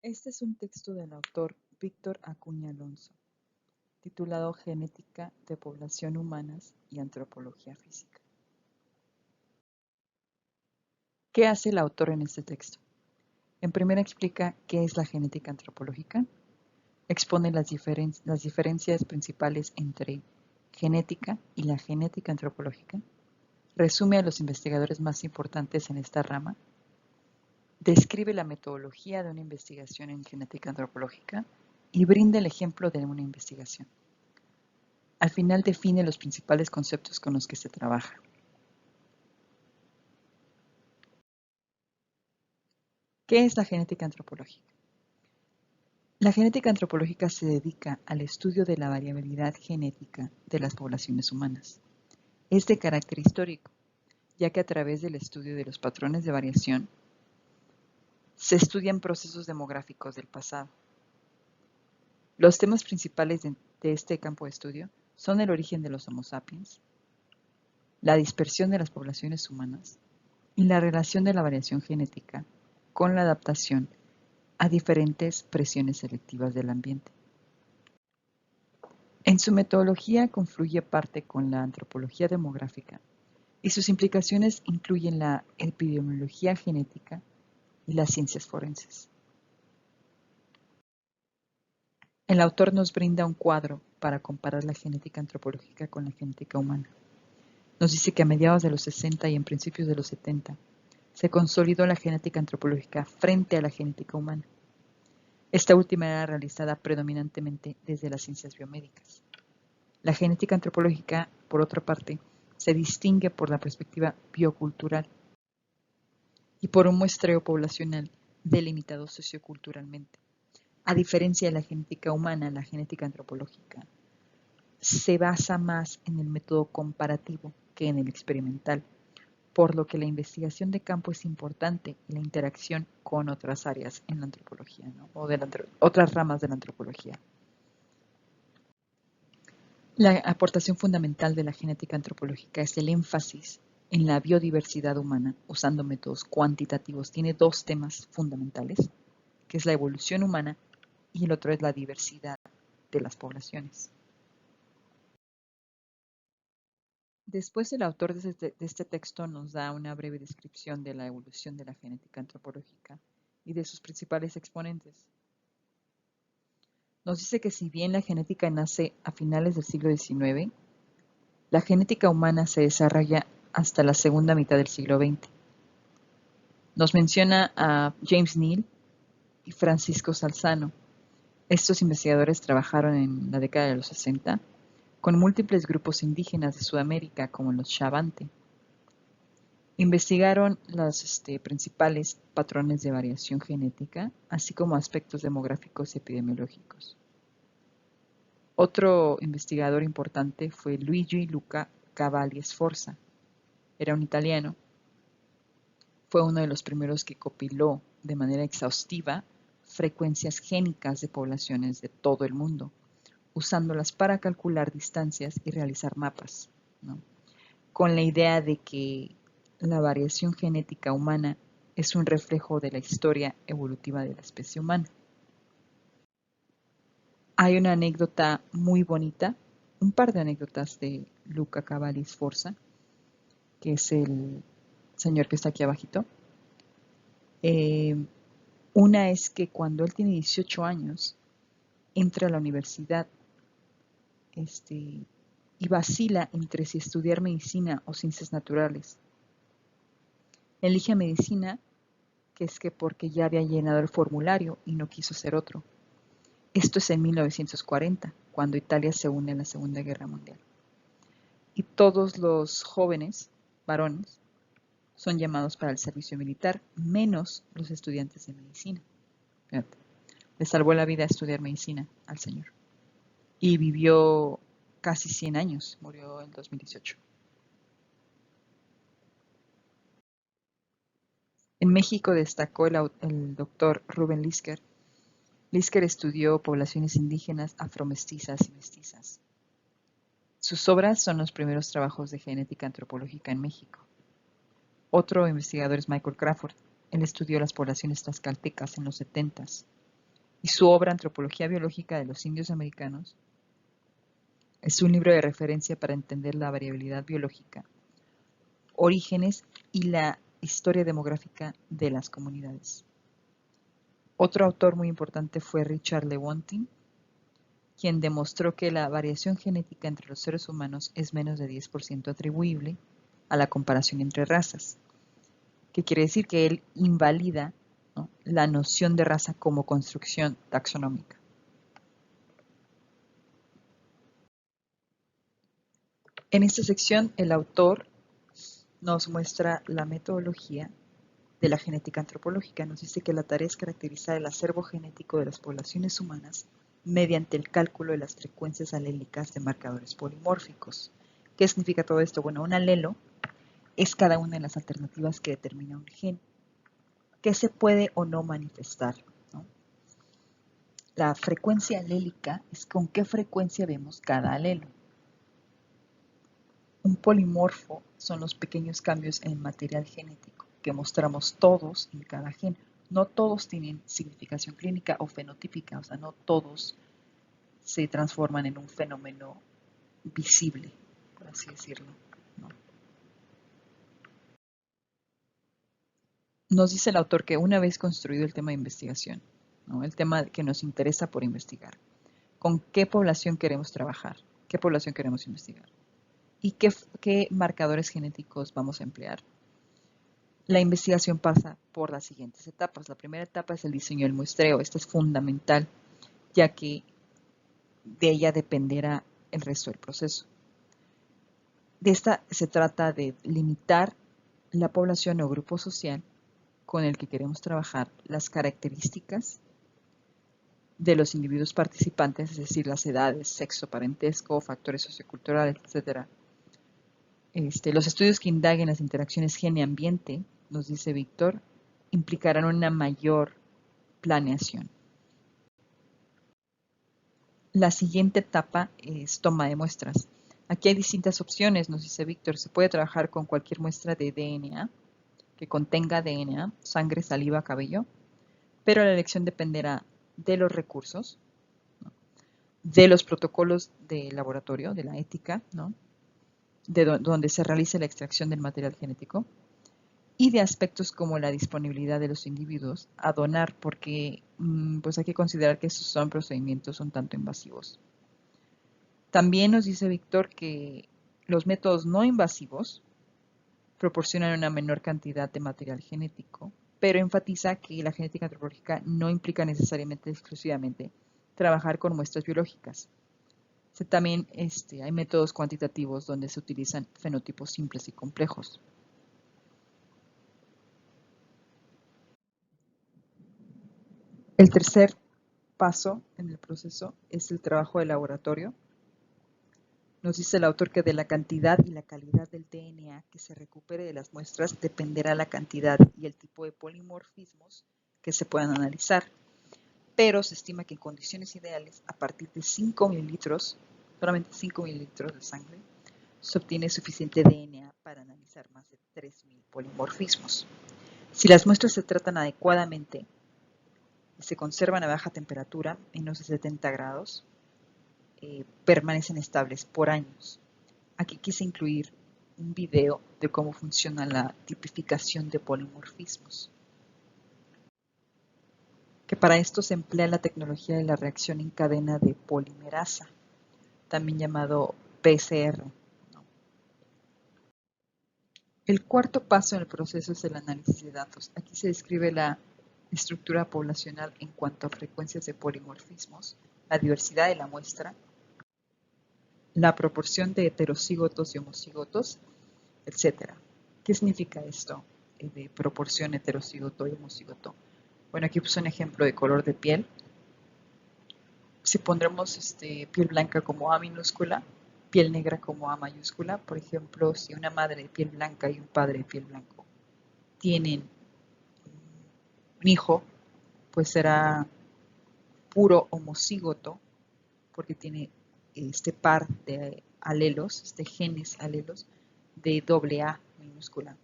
Este es un texto del autor Víctor Acuña Alonso, titulado Genética de Población Humanas y Antropología Física. ¿Qué hace el autor en este texto? En primera explica qué es la genética antropológica, expone las diferencias principales entre genética y la genética antropológica, resume a los investigadores más importantes en esta rama, describe la metodología de una investigación en genética antropológica y brinda el ejemplo de una investigación. Al final define los principales conceptos con los que se trabaja. ¿Qué es la genética antropológica? La genética antropológica se dedica al estudio de la variabilidad genética de las poblaciones humanas. Es de carácter histórico, ya que a través del estudio de los patrones de variación se estudian procesos demográficos del pasado. Los temas principales de este campo de estudio son el origen de los Homo sapiens, la dispersión de las poblaciones humanas y la relación de la variación genética con la adaptación a diferentes presiones selectivas del ambiente. En su metodología confluye parte con la antropología demográfica y sus implicaciones incluyen la epidemiología genética y las ciencias forenses. El autor nos brinda un cuadro para comparar la genética antropológica con la genética humana. Nos dice que a mediados de los 60 y en principios de los 70 se consolidó la genética antropológica frente a la genética humana. Esta última era realizada predominantemente desde las ciencias biomédicas. La genética antropológica, por otra parte, se distingue por la perspectiva biocultural y por un muestreo poblacional delimitado socioculturalmente. A diferencia de la genética humana, la genética antropológica se basa más en el método comparativo que en el experimental, por lo que la investigación de campo es importante y la interacción con otras áreas en la antropología, ¿no? O de otras ramas de la antropología. La aportación fundamental de la genética antropológica es el énfasis en la biodiversidad humana usando métodos cuantitativos. Tiene dos temas fundamentales, que es la evolución humana y el otro es la diversidad de las poblaciones. Después el autor de este texto nos da una breve descripción de la evolución de la genética antropológica y de sus principales exponentes. Nos dice que si bien la genética nace a finales del siglo XIX, la genética humana se desarrolla hasta la segunda mitad del siglo XX. Nos menciona a James Neal y Francisco Salzano. Estos investigadores trabajaron en la década de los 60 con múltiples grupos indígenas de Sudamérica, como los Xavante. Investigaron los principales patrones de variación genética, así como aspectos demográficos y epidemiológicos. Otro investigador importante fue Luigi Luca Cavalli Sforza. Era un italiano. Fue uno de los primeros que compiló de manera exhaustiva frecuencias génicas de poblaciones de todo el mundo, usándolas para calcular distancias y realizar mapas, ¿no? Con la idea de que la variación genética humana es un reflejo de la historia evolutiva de la especie humana. Hay una anécdota muy bonita, un par de anécdotas de Luca Cavalli Sforza, que es el señor que está aquí abajito. Una es que cuando él tiene 18 años, entra a la universidad y vacila entre si estudiar medicina o ciencias naturales. Elige medicina, que es que porque ya había llenado el formulario y no quiso ser otro. Esto es en 1940, cuando Italia se une a la Segunda Guerra Mundial. Y todos los jóvenes, varones, son llamados para el servicio militar, menos los estudiantes de medicina. Fíjate, le salvó la vida estudiar medicina al señor. Y vivió casi 100 años, murió en 2018. En México destacó el doctor Rubén Lisker. Lisker estudió poblaciones indígenas, afromestizas y mestizas. Sus obras son los primeros trabajos de genética antropológica en México. Otro investigador es Michael Crawford. Él estudió las poblaciones tlaxcaltecas en los 70s. y su obra Antropología Biológica de los Indios Americanos es un libro de referencia para entender la variabilidad biológica, orígenes y la historia demográfica de las comunidades. Otro autor muy importante fue Richard Lewontin, quien demostró que la variación genética entre los seres humanos es menos de 10% atribuible a la comparación entre razas, que quiere decir que él invalida, ¿no?, la noción de raza como construcción taxonómica. En esta sección, el autor nos muestra la metodología de la genética antropológica. Nos dice que la tarea es caracterizar el acervo genético de las poblaciones humanas mediante el cálculo de las frecuencias alélicas de marcadores polimórficos. ¿Qué significa todo esto? Bueno, un alelo es cada una de las alternativas que determina un gen. ¿Qué se puede o no manifestar, ¿no? La frecuencia alélica es con qué frecuencia vemos cada alelo. Un polimorfo son los pequeños cambios en el material genético que mostramos todos en cada gen. No todos tienen significación clínica o fenotípica, o sea, no todos se transforman en un fenómeno visible, por así decirlo, ¿no? Nos dice el autor que una vez construido el tema de investigación, ¿no?, el tema que nos interesa por investigar, ¿con qué población queremos trabajar? ¿Qué población queremos investigar? ¿Y qué marcadores genéticos vamos a emplear? La investigación pasa por las siguientes etapas. La primera etapa es el diseño del muestreo. Esta es fundamental, ya que de ella dependerá el resto del proceso. De esta se trata de limitar la población o grupo social con el que queremos trabajar, las características de los individuos participantes, es decir, las edades, sexo, parentesco, factores socioculturales, etc. Los estudios que indaguen las interacciones gene-ambiente, nos dice Víctor, implicarán una mayor planeación. La siguiente etapa es toma de muestras. Aquí hay distintas opciones, nos dice Víctor. Se puede trabajar con cualquier muestra de DNA que contenga DNA, sangre, saliva, cabello, pero la elección dependerá de los recursos, ¿no?, de los protocolos de laboratorio, de la ética, ¿no?, de donde se realice la extracción del material genético, y de aspectos como la disponibilidad de los individuos a donar, porque pues hay que considerar que estos son procedimientos un tanto invasivos. También nos dice Víctor que los métodos no invasivos proporcionan una menor cantidad de material genético, pero enfatiza que la genética antropológica no implica necesariamente exclusivamente trabajar con muestras biológicas. También hay métodos cuantitativos donde se utilizan fenotipos simples y complejos. El tercer paso en el proceso es el trabajo de laboratorio. Nos dice el autor que de la cantidad y la calidad del DNA que se recupere de las muestras dependerá la cantidad y el tipo de polimorfismos que se puedan analizar. Pero se estima que en condiciones ideales, a partir de 5 mililitros, solamente 5 mililitros de sangre, se obtiene suficiente DNA para analizar más de 3.000 polimorfismos. Si las muestras se tratan adecuadamente y se conservan a baja temperatura, menos de 70 grados, permanecen estables por años. Aquí quise incluir un video de cómo funciona la tipificación de polimorfismos. Que para esto se emplea la tecnología de la reacción en cadena de polimerasa, también llamado PCR. El cuarto paso en el proceso es el análisis de datos. Aquí se describe la estructura poblacional en cuanto a frecuencias de polimorfismos, la diversidad de la muestra, la proporción de heterocígotos y homocígotos, etc. ¿Qué significa esto de proporción heterocígoto y homocígoto? Bueno, aquí puse un ejemplo de color de piel. Si pondremos piel blanca como A minúscula, piel negra como A mayúscula, por ejemplo, si una madre de piel blanca y un padre de piel blanco tienen un hijo, pues será puro homocígoto, porque tiene este par de alelos, genes alelos, de doble A minúscula.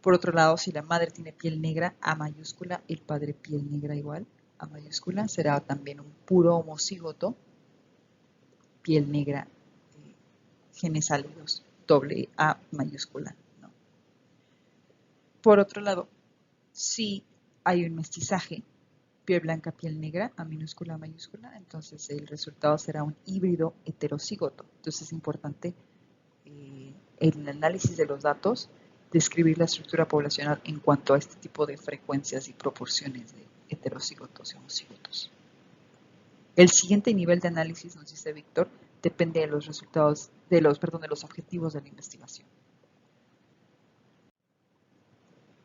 Por otro lado, si la madre tiene piel negra, A mayúscula, el padre piel negra igual, A mayúscula será también un puro homocígoto, piel negra, genes álidos, doble A mayúscula, ¿no? Por otro lado, si hay un mestizaje, piel blanca, piel negra, A minúscula, mayúscula, entonces el resultado será un híbrido heterocígoto. Entonces es importante el análisis de los datos, describir la estructura poblacional en cuanto a este tipo de frecuencias y proporciones de heterocígotos y homocígotos. El siguiente nivel de análisis, nos dice Víctor, depende de los resultados, de los objetivos de la investigación.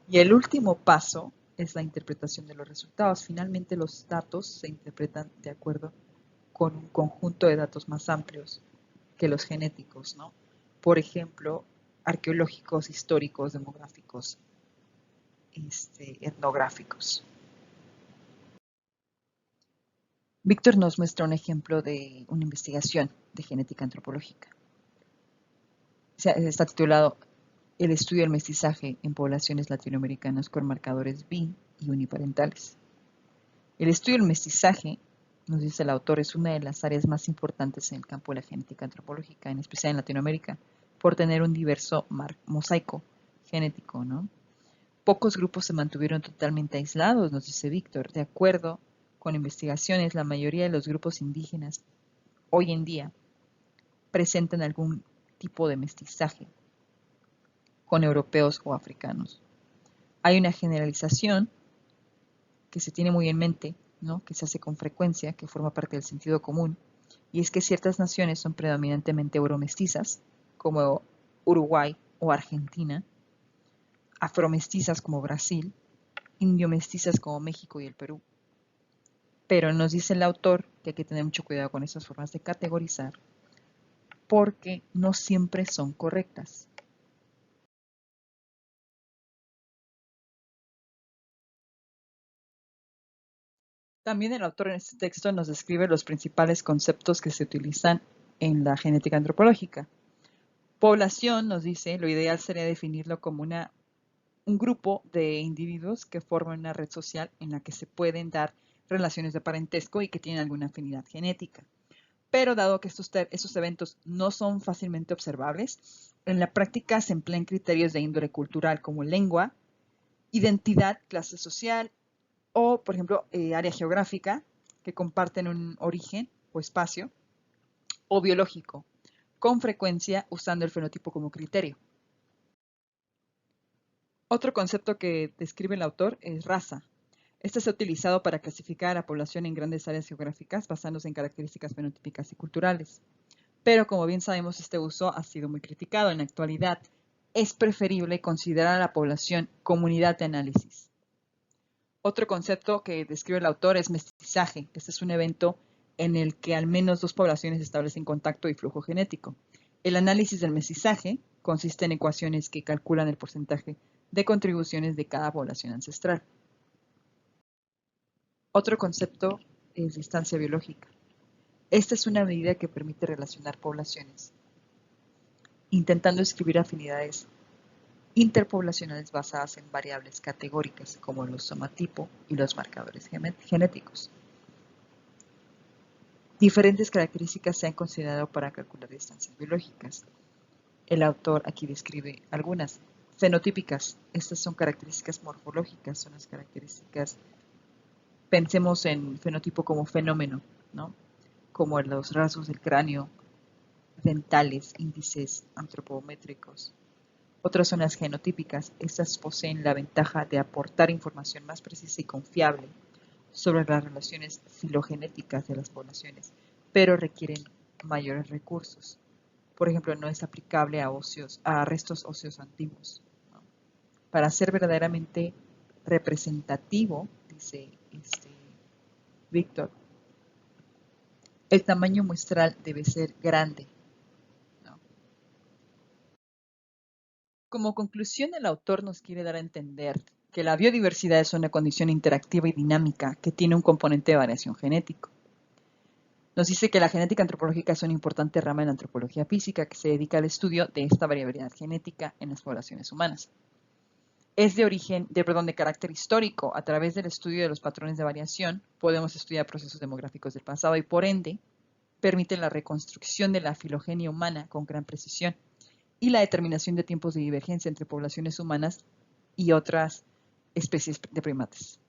Y el último paso es la interpretación de los resultados. Finalmente los datos se interpretan de acuerdo con un conjunto de datos más amplios que los genéticos, ¿no? Por ejemplo, arqueológicos, históricos, demográficos, etnográficos. Víctor nos muestra un ejemplo de una investigación de genética antropológica. Está titulado El estudio del mestizaje en poblaciones latinoamericanas con marcadores bi y uniparentales. El estudio del mestizaje, nos dice el autor, es una de las áreas más importantes en el campo de la genética antropológica, en especial en Latinoamérica, por tener un diverso mosaico genético, ¿no? Pocos grupos se mantuvieron totalmente aislados, nos dice Víctor. De acuerdo con investigaciones, la mayoría de los grupos indígenas hoy en día presentan algún tipo de mestizaje con europeos o africanos. Hay una generalización que se tiene muy en mente, ¿no? Que se hace con frecuencia, que forma parte del sentido común, y es que ciertas naciones son predominantemente euromestizas, como Uruguay o Argentina, afromestizas como Brasil, indiomestizas como México y el Perú. Pero nos dice el autor que hay que tener mucho cuidado con esas formas de categorizar, porque no siempre son correctas. También el autor en este texto nos describe los principales conceptos que se utilizan en la genética antropológica. Población, nos dice, lo ideal sería definirlo como un grupo de individuos que forman una red social en la que se pueden dar relaciones de parentesco y que tienen alguna afinidad genética. Pero dado que estos eventos no son fácilmente observables, en la práctica se emplean criterios de índole cultural como lengua, identidad, clase social o, por ejemplo, área geográfica que comparten un origen o espacio, o biológico, con frecuencia usando el fenotipo como criterio. Otro concepto que describe el autor es raza. Este se ha utilizado para clasificar a la población en grandes áreas geográficas basándose en características fenotípicas y culturales. Pero como bien sabemos, este uso ha sido muy criticado en la actualidad. Es preferible considerar a la población comunidad de análisis. Otro concepto que describe el autor es mestizaje. Este es un evento en el que al menos dos poblaciones establecen contacto y flujo genético. El análisis del mestizaje consiste en ecuaciones que calculan el porcentaje de contribuciones de cada población ancestral. Otro concepto es distancia biológica. Esta es una medida que permite relacionar poblaciones, intentando escribir afinidades interpoblacionales basadas en variables categóricas como los somatipo y los marcadores genéticos. Diferentes características se han considerado para calcular distancias biológicas. El autor aquí describe algunas. Fenotípicas, estas son características morfológicas, son las características, pensemos en fenotipo como fenómeno, ¿no? Como los rasgos del cráneo, dentales, índices antropométricos. Otras son las genotípicas, estas poseen la ventaja de aportar información más precisa y confiable sobre las relaciones filogenéticas de las poblaciones, pero requieren mayores recursos. Por ejemplo, no es aplicable a restos óseos antiguos. ¿No? Para ser verdaderamente representativo, dice Víctor, el tamaño muestral debe ser grande. ¿No? Como conclusión, el autor nos quiere dar a entender que la biodiversidad es una condición interactiva y dinámica que tiene un componente de variación genético. Nos dice que la genética antropológica es una importante rama de la antropología física que se dedica al estudio de esta variabilidad genética en las poblaciones humanas. es de carácter histórico. A través del estudio de los patrones de variación, podemos estudiar procesos demográficos del pasado y, por ende, permite la reconstrucción de la filogenia humana con gran precisión y la determinación de tiempos de divergencia entre poblaciones humanas y otras especies de primates.